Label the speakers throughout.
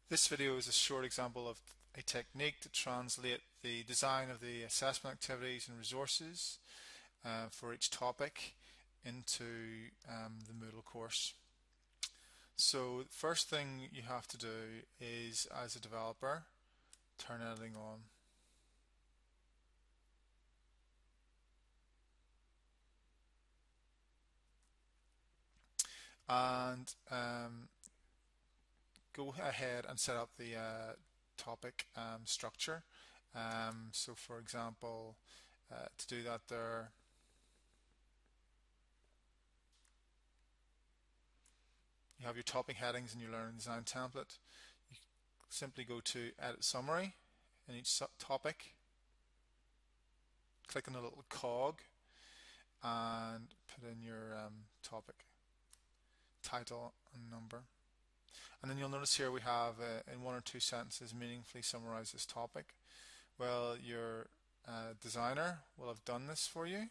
Speaker 1: This video is a short example of a technique to translate the design of the assessment activities and resources for each topic into the Moodle course. So the first thing you have to do is, as a developer, turn editing on. And go ahead and set up the topic structure. So for example, to do that there, you have your topic headings in your learning design template. You simply go to edit summary in each topic, click on the little cog and put in your topic title and number. And then you'll notice here we have in one or two sentences meaningfully summarize this topic. Well, your designer will have done this for you.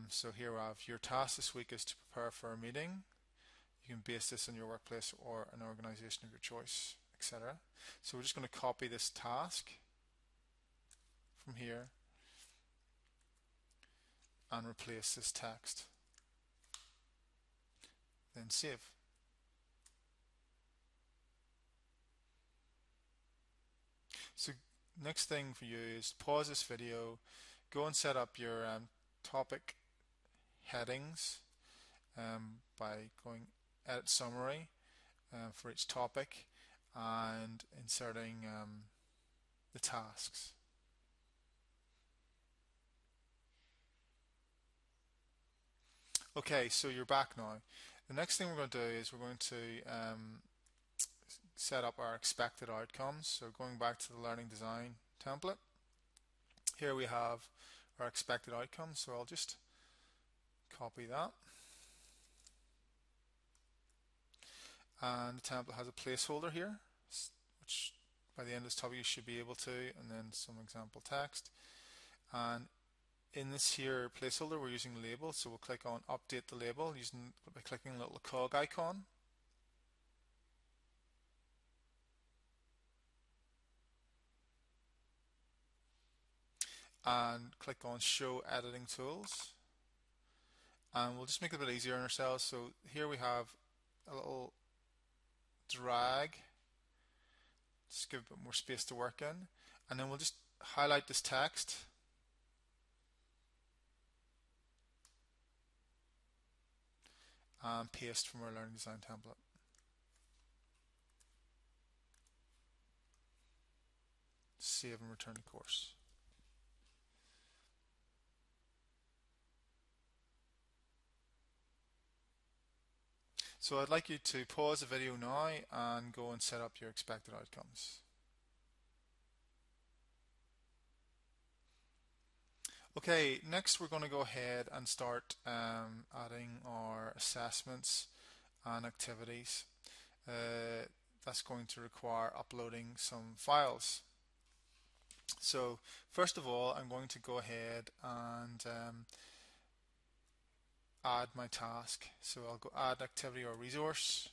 Speaker 1: So here we have your task this week is to prepare for a meeting. You can base this on your workplace or an organization of your choice, etc. So we're just going to copy this task from here and replace this text. Then save. So next thing for you is pause this video, go and set up your topic headings by going edit summary for each topic and inserting the tasks. Okay, so you're back now. The next thing we're going to do is we're going to set up our expected outcomes. So going back to the learning design template, here we have our expected outcomes. So I'll just copy that. And the template has a placeholder here, which by the end of this topic you should be able to, and then some example text. And in this here placeholder we're using label, so we'll click on update the label by clicking the little cog icon. And click on show editing tools, and we'll just make it a bit easier on ourselves. So here we have a little drag, just give a bit more space to work in, and then we'll just highlight this text and paste from our learning design template. Save and return to course. So I'd like you to pause the video now and go and set up your expected outcomes. Okay, next we're going to go ahead and start adding our assessments and activities. That's going to require uploading some files. So first of all, I'm going to go ahead and add my task. So I'll go add activity or resource,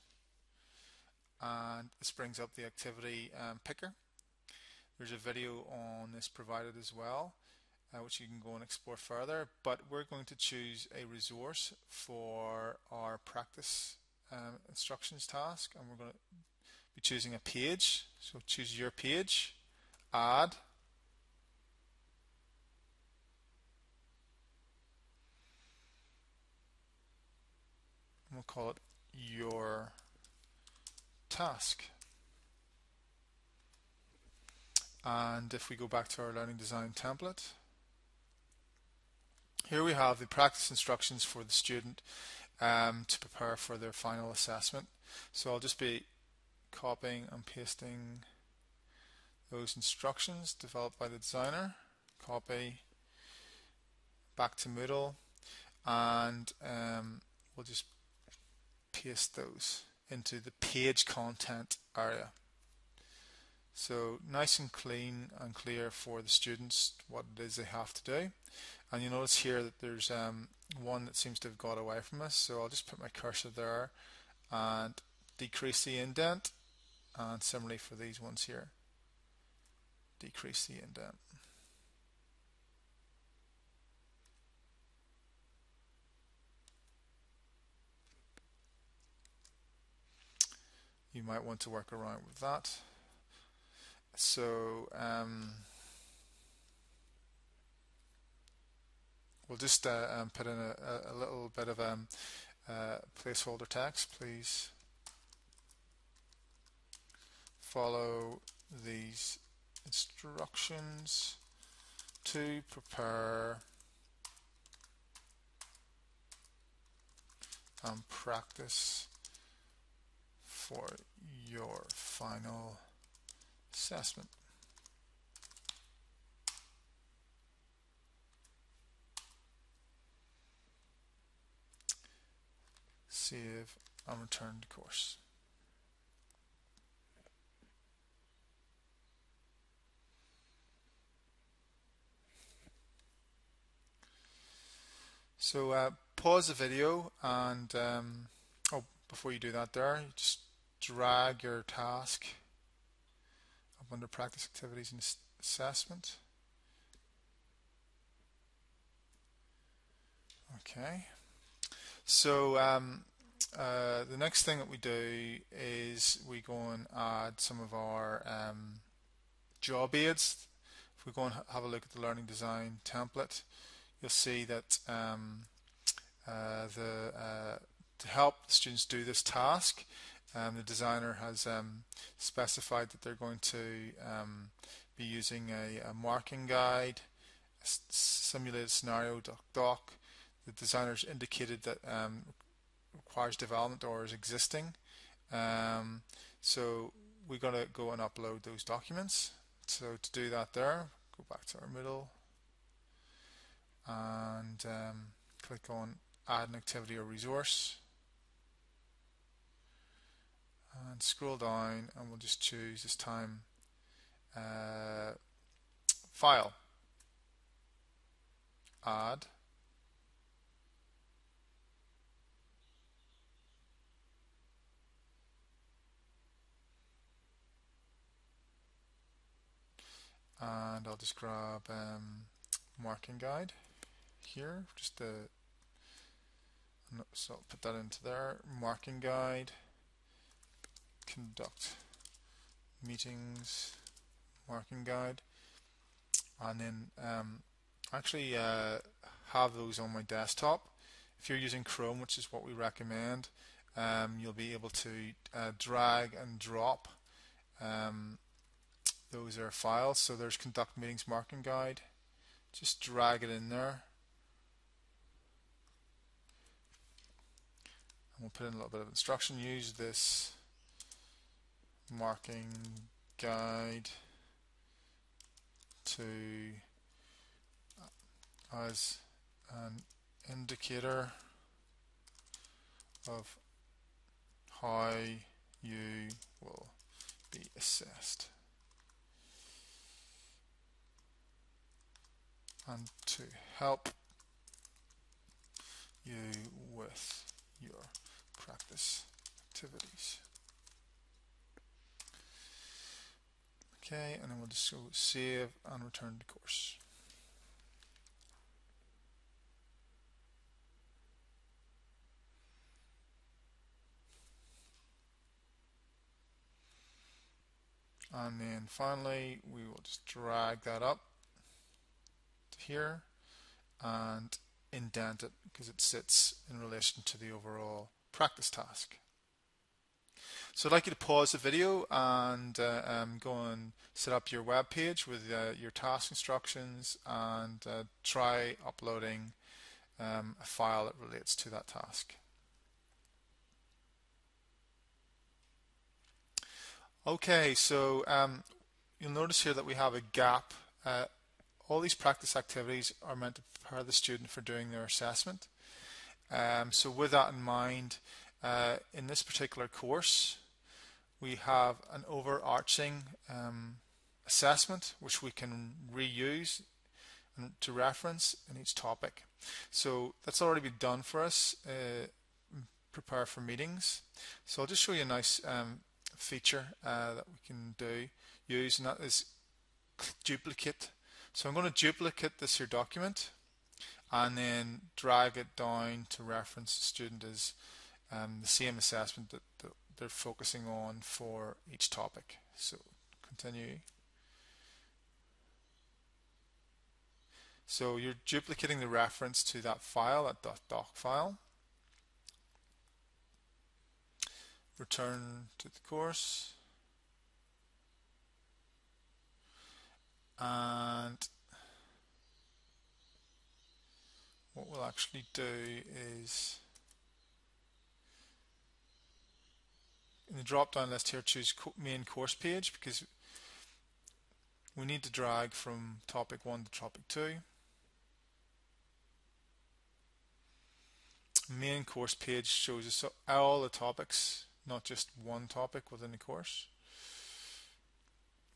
Speaker 1: and this brings up the activity picker. There's a video on this provided as well, which you can go and explore further, but we're going to choose a resource for our practice instructions task, and we're going to be choosing a page. So choose your page, add, and we'll call it your task. And if we go back to our learning design template, here we have the practice instructions for the student to prepare for their final assessment. So I'll just be copying and pasting those instructions developed by the designer, copy back to Moodle, and we'll just paste those into the page content area. So nice and clean and clear for the students what it is they have to do. And you notice here that there's one that seems to have got away from us, so I'll just put my cursor there and decrease the indent and similarly for these ones here, decrease the indent. You might want to work around with that. So we'll just put in a little bit of placeholder text. Please follow these instructions to prepare and practice for your final assessment. Save and return to course. So pause the video and before you do that there, you just drag your task up under practice activities and assessment. Okay. So the next thing that we do is we go and add some of our job aids. If we go and have a look at the learning design template, you'll see that to help the students do this task, the designer has specified that they're going to be using a marking guide, a simulated scenario doc. The designer's indicated that requires development or is existing. So we're going to go and upload those documents. So to do that there, go back to our Moodle and click on add an activity or resource and scroll down, and we'll just choose this time file, add, and I'll just grab marking guide here, so I'll put that into there, marking guide, conduct meetings, marking guide, and then actually have those on my desktop. If you're using Chrome, which is what we recommend, you'll be able to drag and drop those are files. So there's conduct meetings marking guide, just drag it in there. We'll put in a little bit of instruction. Use this marking guide as an indicator of how you will be assessed, and to help you with your practice activities. Okay, and then we'll just go save and return to course. And then finally we will just drag that up to here and indent it because it sits in relation to the overall practice task. So I'd like you to pause the video and go and set up your web page with your task instructions and try uploading a file that relates to that task. Okay, so you'll notice here that we have a gap. All these practice activities are meant to prepare the student for doing their assessment. So with that in mind, in this particular course, we have an overarching assessment which we can reuse to reference in each topic. So that's already been done for us, prepare for meetings. So I'll just show you a nice feature that we can use, and that is duplicate. So I'm going to duplicate this here document and then drag it down to reference the student as the same assessment that they're focusing on for each topic. So continue. So you're duplicating the reference to that file, that .doc file. Return to the course. And what we'll actually do is, in the drop down list here, choose main course page, because we need to drag from topic 1 to topic 2. Main course page shows us all the topics, not just one topic within the course,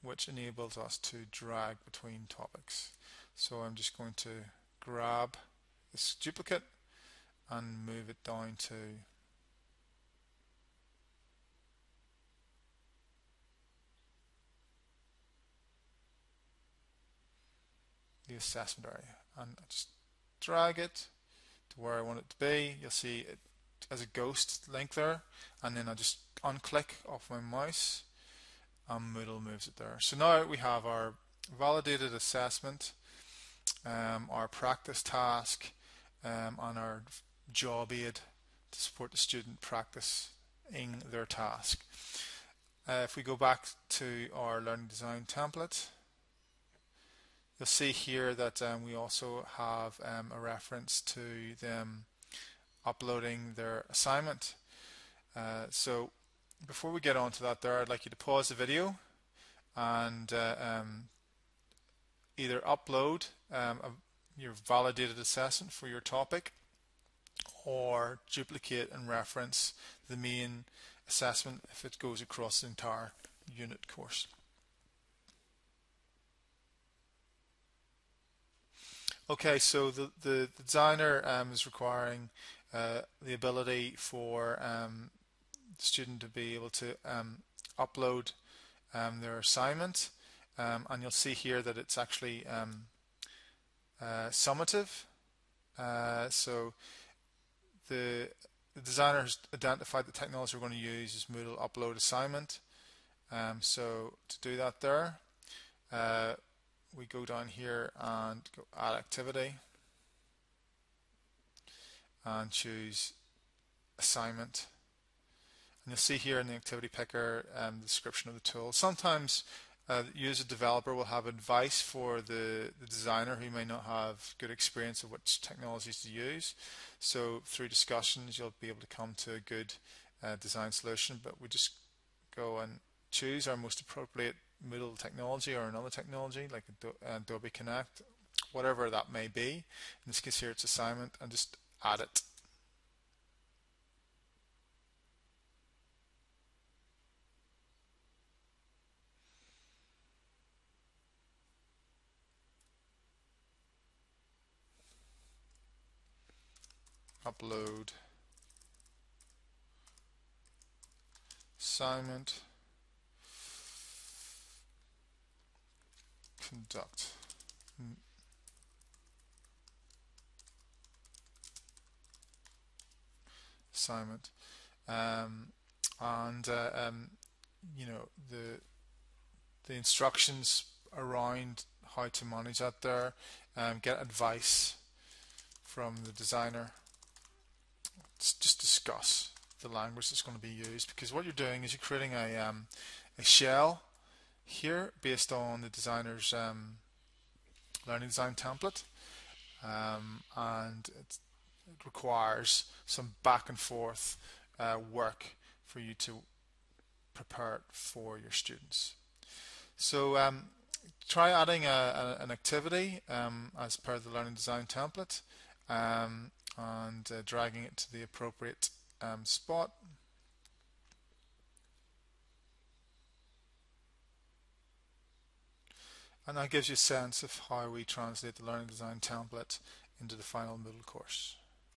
Speaker 1: which enables us to drag between topics. So I'm just going to grab this duplicate and move it down to the assessment area, and I just drag it to where I want it to be. You'll see it as a ghost link there, and then I just unclick off my mouse and Moodle moves it there. So now we have our validated assessment, our practice task, and our job aid to support the student practicing their task. If we go back to our learning design template, you'll see here that we also have a reference to them uploading their assignment. So before we get on to that there, I'd like you to pause the video and either upload your validated assessment for your topic, or duplicate and reference the main assessment if it goes across the entire unit course. Okay, so the designer is requiring the ability for the student to be able to upload their assignment, and you'll see here that it's actually summative. So the designer has identified the technology we're going to use is Moodle Upload Assignment. So to do that there, we go down here and go Add Activity and choose Assignment. And you'll see here in the activity picker the description of the tool. Sometimes you as a developer will have advice for the designer who may not have good experience of which technologies to use. So through discussions you'll be able to come to a good design solution, but we just go and choose our most appropriate Moodle technology or another technology like Adobe Connect, whatever that may be. In this case here it's assignment, and just add it. Upload assignment, conduct assignment, and you know, the instructions around how to manage that there. Get advice from the designer. Just discuss the language that's going to be used, because what you're doing is you're creating a shell here based on the designer's learning design template, and it requires some back and forth work for you to prepare it for your students. So try adding an activity as per the learning design template, and dragging it to the appropriate spot. And that gives you a sense of how we translate the learning design template into the final Moodle course.